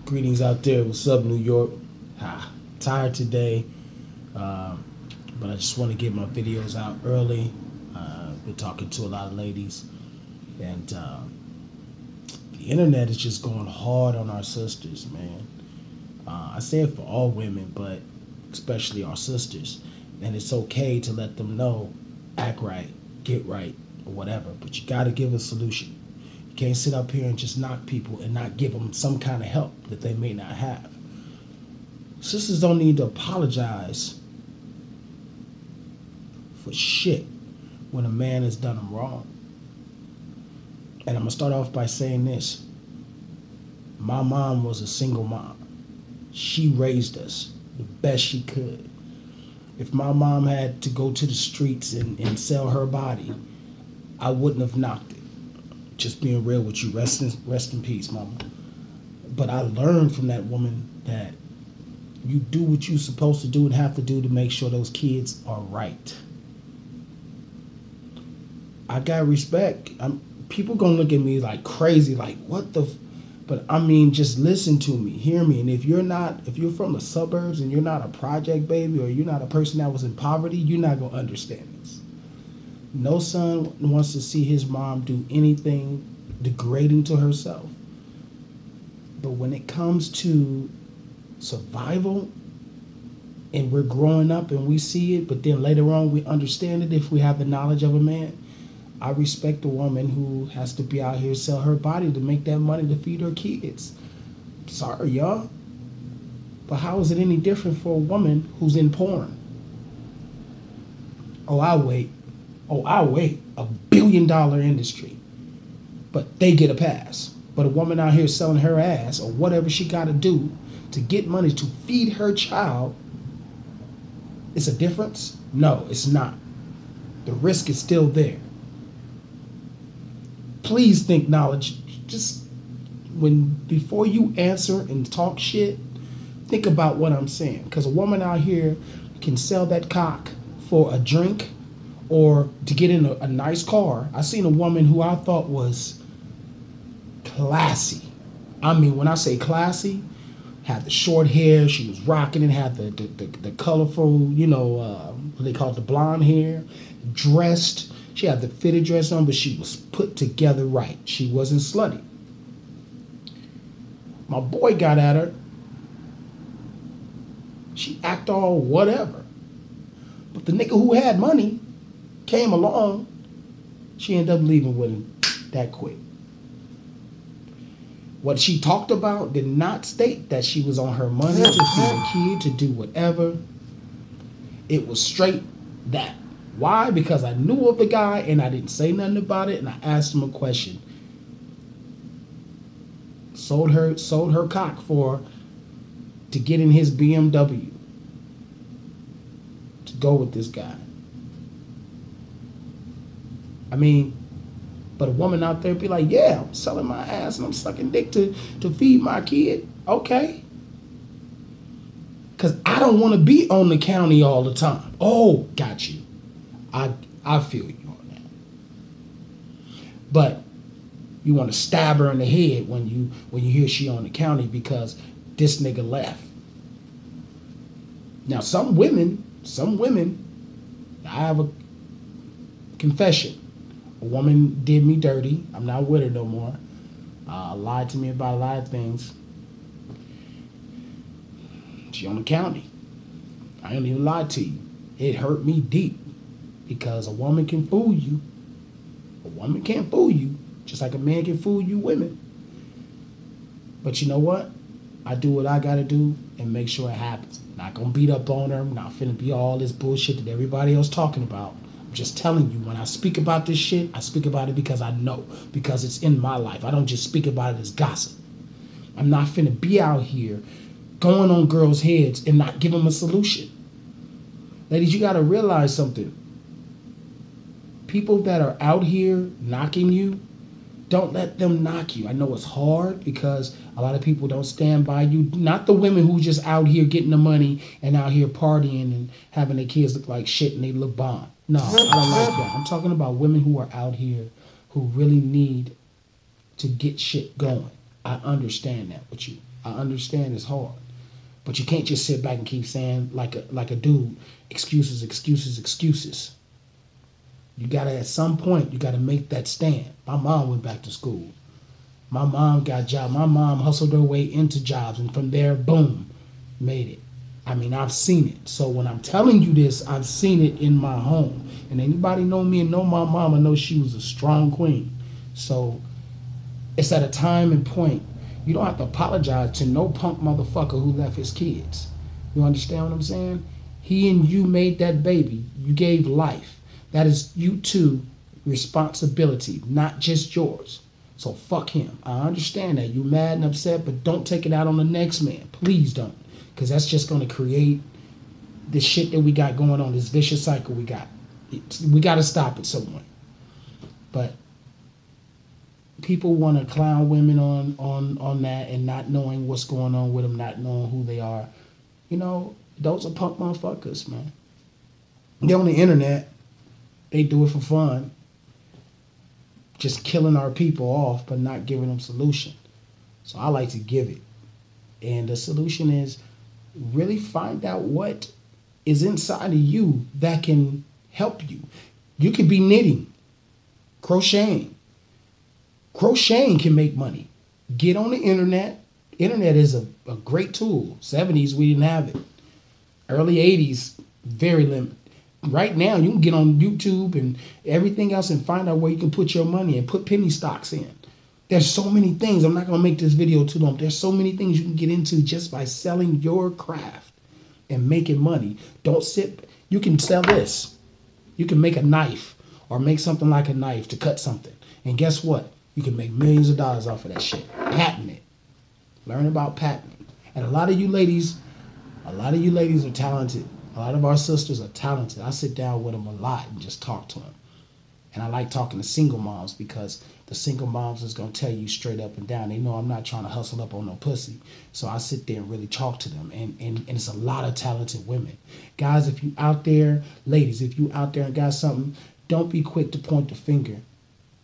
Greetings out there. What's up, New York? Tired today, but I just want to get my videos out early. Been talking to a lot of ladies, and the internet is just going hard on our sisters, man. I say it for all women, but especially our sisters. And it's okay to let them know, act right, get right, or whatever. But you got to give a solution. You can't sit up here and just knock people and not give them some kind of help that they may not have. Sisters don't need to apologize for shit when a man has done them wrong. And I'm going to start off by saying this. My mom was a single mom. She raised us the best she could. If my mom had to go to the streets and sell her body, I wouldn't have knocked it. Just being real with you. Rest in peace, mama. But I learned from that woman that you do what you're supposed to do and have to do to make sure those kids are right. I got respect. People gonna look at me like crazy, like what the. But I mean, just listen to me, hear me. And if you're from the suburbs and you're not a project baby or you're not a person that was in poverty, you're not gonna understand this. No son wants to see his mom do anything degrading to herself. But when it comes to survival, and we're growing up and we see it, but then later on we understand it if we have the knowledge of a man. I respect a woman who has to be out here sell her body to make that money to feed her kids. Sorry, y'all. But how is it any different for a woman who's in porn? Oh, I wait. $1 billion industry. But they get a pass. But a woman out here selling her ass or whatever she got to do to get money to feed her child, it's a difference? No, it's not. The risk is still there. Please think knowledge. Just before you answer and talk shit, think about what I'm saying. Because a woman out here can sell that cock for a drink or to get in a nice car. I seen a woman who I thought was classy. I mean, when I say classy, had the short hair, she was rocking it, had the colorful, what they call it, the blonde hair, dressed. She had the fitted dress on, but she was put together right. She wasn't slutty. My boy got at her. She act all whatever. But the nigga who had money came along. She ended up leaving with him that quick. What she talked about did not state that she was on her money to feed a kid, to do whatever. It was straight that. Why? Because I knew of the guy and I didn't say nothing about it, and I asked him a question. Sold her cock to get in his BMW to go with this guy. I mean, but a woman out there be like, yeah, I'm selling my ass and I'm sucking dick to feed my kid. Okay. Because I don't want to be on the county all the time. Oh, got you. I feel you on that. But you want to stab her in the head when you hear she on the county because this nigga left. Now some women, I have a confession. A woman did me dirty. I'm not with her no more. Lied to me about a lot of things. She on the county. I ain't even lied to you. It hurt me deep. Because a woman can fool you. A woman can't fool you. Just like a man can fool you women. But you know what? I do what I gotta do and make sure it happens. Not gonna beat up on her. I'm not finna be all this bullshit that everybody else talking about. I'm just telling you, when I speak about this shit, I speak about it because I know. Because it's in my life. I don't just speak about it as gossip. I'm not finna be out here going on girls' heads and not give them a solution. Ladies, you gotta realize something. People that are out here knocking you, don't let them knock you. I know it's hard because a lot of people don't stand by you. Not the women who just out here getting the money and out here partying and having their kids look like shit and they look bomb. No, I don't like that. I'm talking about women who are out here who really need to get shit going. I understand that with you. I understand it's hard. But you can't just sit back and keep saying like a dude, excuses, excuses, excuses. You gotta at some point you gotta make that stand. My mom went back to school. My mom got a job. My mom hustled her way into jobs and from there, boom, made it. I mean, I've seen it. So when I'm telling you this, I've seen it in my home. And anybody know me and know my mama know she was a strong queen. So it's at a time and point. You don't have to apologize to no punk motherfucker who left his kids. You understand what I'm saying? He and you made that baby. You gave life. That is you two responsibility, not just yours. So fuck him. I understand that. You're mad and upset, but don't take it out on the next man. Please don't. Because that's just going to create the shit that we got going on, this vicious cycle we got. We got to stop it somewhere. But people want to clown women on that and not knowing what's going on with them, not knowing who they are. You know, those are punk motherfuckers, man. They're on the internet. They do it for fun. Just killing our people off, but not giving them solution. So I like to give it. And the solution is really find out what is inside of you that can help you. You could be knitting, crocheting. Crocheting can make money. Get on the internet. Internet is a great tool. 70s, we didn't have it. Early 80s, very limited. Right now, you can get on YouTube and everything else and find out where you can put your money and put penny stocks in. There's so many things. I'm not going to make this video too long. There's so many things you can get into just by selling your craft and making money. Don't sit. You can sell this. You can make a knife or make something like a knife to cut something. And guess what? You can make millions of dollars off of that shit. Patent it. Learn about patenting. And a lot of you ladies are talented. A lot of our sisters are talented. I sit down with them a lot and just talk to them. And I like talking to single moms because the single moms is going to tell you straight up and down. They know I'm not trying to hustle up on no pussy. So I sit there and really talk to them. And it's a lot of talented women. Guys, if you out there, ladies, if you out there and got something, don't be quick to point the finger.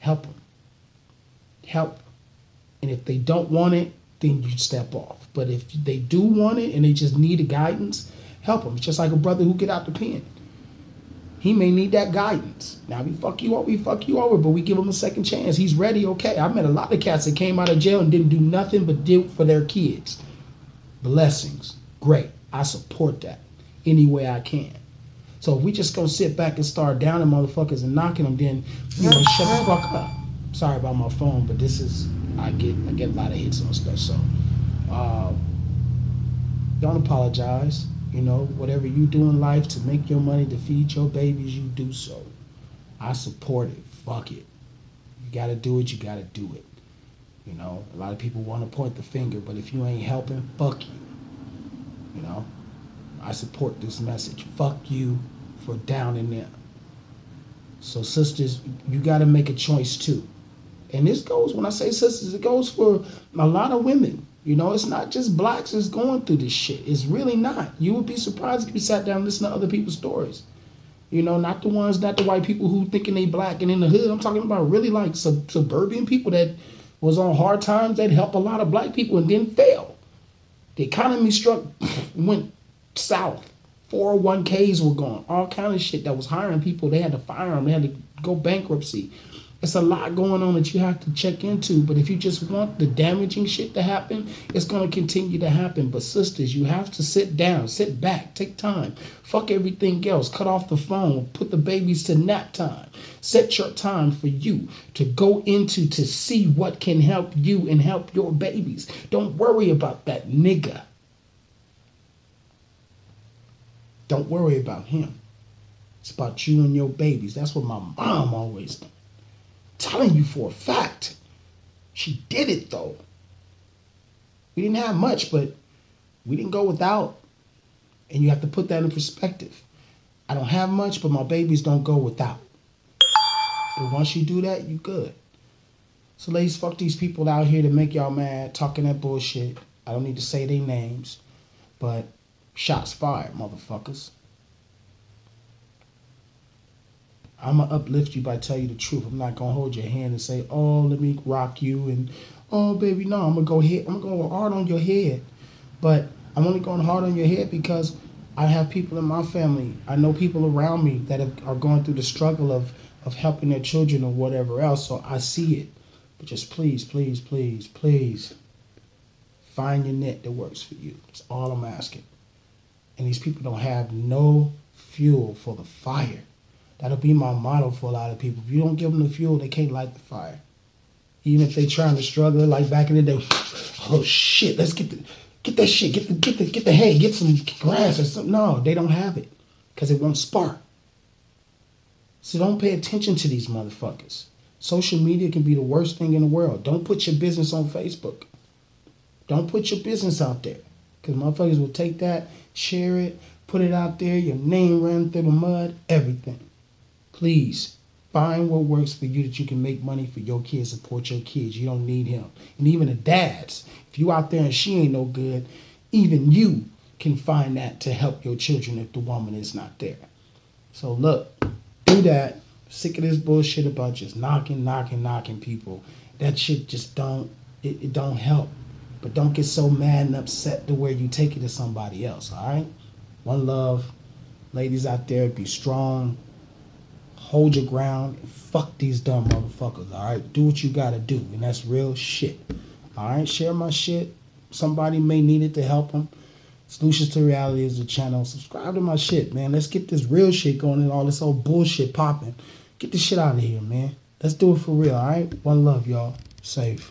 Help them. Help. And if they don't want it, then you step off. But if they do want it and they just need a guidance, help them. It's just like a brother who get out the pen. He may need that guidance. Now, we fuck you over, but we give him a second chance. He's ready, okay. I met a lot of cats that came out of jail and didn't do nothing but did for their kids. Blessings. Great. I support that any way I can. So if we just gonna sit back and start downing motherfuckers and knocking them, then shut the fuck up. Sorry about my phone, but this is I get a lot of hits on stuff. So don't apologize. You know, whatever you do in life to make your money to feed your babies, you do so. I support it. Fuck it. You gotta do it, you gotta do it. You know, a lot of people want to point the finger, but if you ain't helping, fuck you. You know, I support this message. Fuck you for downing them. So sisters, you gotta make a choice too. And this goes, when I say sisters, it goes for a lot of women. You know, it's not just blacks that's going through this shit. It's really not. You would be surprised if you sat down and listened to other people's stories. You know, not the white people who thinking they black and in the hood. I'm talking about really like suburban people that was on hard times that helped a lot of black people and then failed. The economy went south. 401ks were gone. All kind of shit that was hiring people. They had to fire them. They had to go bankruptcy. It's a lot going on that you have to check into, but if you just want the damaging shit to happen, it's going to continue to happen. But sisters, you have to sit down, sit back, take time. Fuck everything else. Cut off the phone. Put the babies to nap time. Set your time for you to go into to see what can help you and help your babies. Don't worry about that nigga. Don't worry about him. It's about you and your babies. That's what my mom always did. Telling you for a fact. She did it though. We didn't have much, but we didn't go without. And you have to put that in perspective. I don't have much, but my babies don't go without. But once you do that, you good. So ladies, fuck these people out here to make y'all mad, talking that bullshit. I don't need to say their names, but shots fired, motherfuckers. I'm going to uplift you by telling you the truth. I'm not going to hold your hand and say, oh, let me rock you and, Oh, baby, no, I'm gonna go hit. I'm gonna go hard on your head, but I'm only going hard on your head because I have people in my family. I know people around me that are going through the struggle of helping their children or whatever else. So I see it. But just please, please, please, please find your net that works for you. That's all I'm asking. And these people don't have no fuel for the fire. That'll be my motto for a lot of people. If you don't give them the fuel, they can't light the fire. Even if they trying to struggle like back in the day. Oh shit, let's get that shit, get the hay, get some grass or something. No, they don't have it because it won't spark. So don't pay attention to these motherfuckers. Social media can be the worst thing in the world. Don't put your business on Facebook. Don't put your business out there because motherfuckers will take that, share it, put it out there, your name run through the mud, everything. Please find what works for you that you can make money for your kids, support your kids. You don't need him. And even the dads, if you out there and she ain't no good, even you can find that to help your children if the woman is not there. So look, do that. Sick of this bullshit about just knocking people. That shit just it don't help. But don't get so mad and upset to where you take it to somebody else, all right? One love. Ladies out there, be strong. Hold your ground. And fuck these dumb motherfuckers, all right? Do what you got to do, and that's real shit. All right? Share my shit. Somebody may need it to help them. Solutions to Reality is the channel. Subscribe to my shit, man. Let's get this real shit going and all this old bullshit popping. Get this shit out of here, man. Let's do it for real, all right? One love, y'all. Safe.